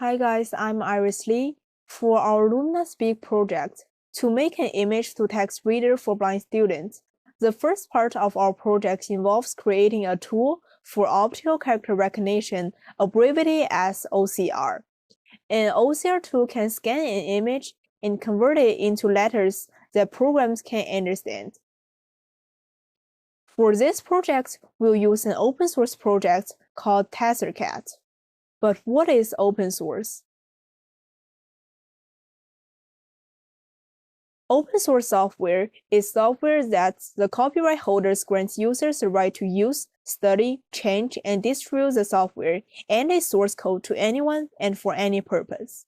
Hi guys, I'm Iris Lee. For our LuminaSpeak project, to make an image-to-text reader for blind students, the first part of our project involves creating a tool for optical character recognition, abbreviated as OCR. An OCR tool can scan an image and convert it into letters that programs can understand. For this project, we'll use an open source project called TensorCat. But what is open source? Open source software is software that the copyright holders grant users the right to use, study, change, and distribute the software and its source code to anyone and for any purpose.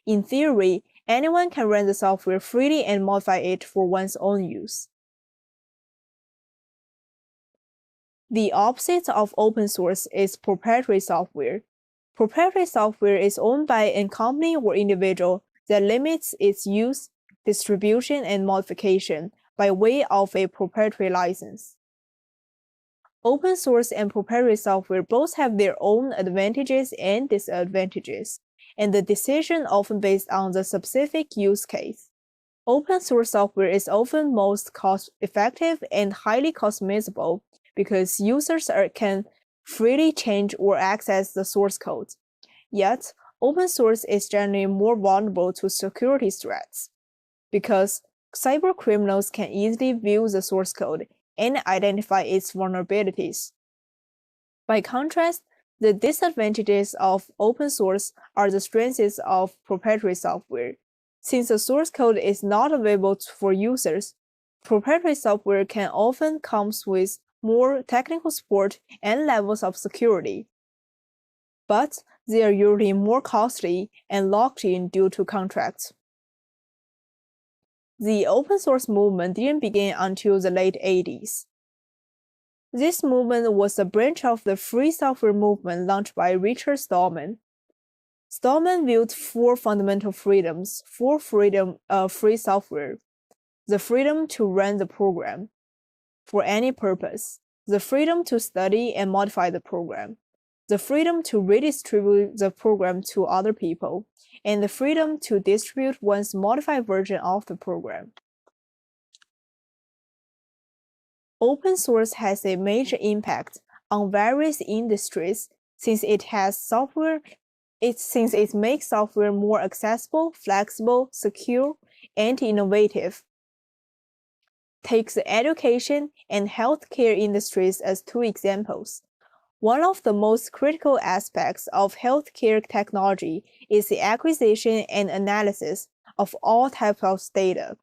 In theory, anyone can run the software freely and modify it for one's own use. The opposite of open source is proprietary software. Proprietary software is owned by a company or individual that limits its use, distribution, and modification by way of a proprietary license. Open source and proprietary software both have their own advantages and disadvantages, and the decision often based on the specific use case. Open source software is often most cost-effective and highly customizable because users can freely change or access the source code. Yet, open source is generally more vulnerable to security threats because cybercriminals can easily view the source code and identify its vulnerabilities. By contrast, the disadvantages of open source are the strengths of proprietary software. Since the source code is not available for users, proprietary software can often come with more technical support and levels of security. But they are usually more costly and locked in due to contracts. The open source movement didn't begin until the late 80s. This movement was a branch of the free software movement launched by Richard Stallman. Stallman viewed four fundamental freedoms for free software: the freedom to run the program for any purpose, the freedom to study and modify the program, the freedom to redistribute the program to other people, and the freedom to distribute one's modified version of the program. Open source has a major impact on various industries since it makes software more accessible, flexible, secure, and innovative. Take the education and healthcare industries as two examples. One of the most critical aspects of healthcare technology is the acquisition and analysis of all types of data.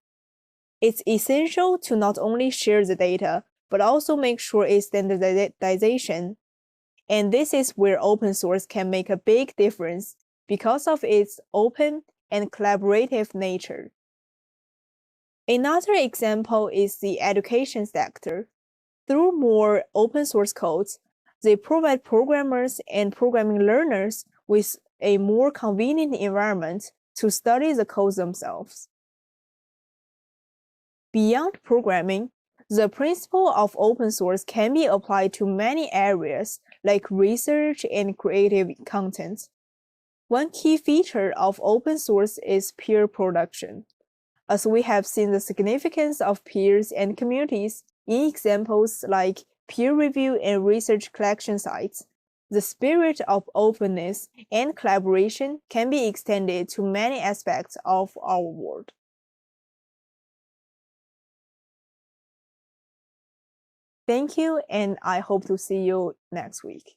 It's essential to not only share the data, but also make sure its standardization. And this is where open source can make a big difference because of its open and collaborative nature. Another example is the education sector. Through more open source codes, they provide programmers and programming learners with a more convenient environment to study the codes themselves. Beyond programming, the principle of open source can be applied to many areas like research and creative content. One key feature of open source is peer production. As we have seen the significance of peers and communities in examples like peer review and research collection sites, the spirit of openness and collaboration can be extended to many aspects of our world. Thank you, and I hope to see you next week.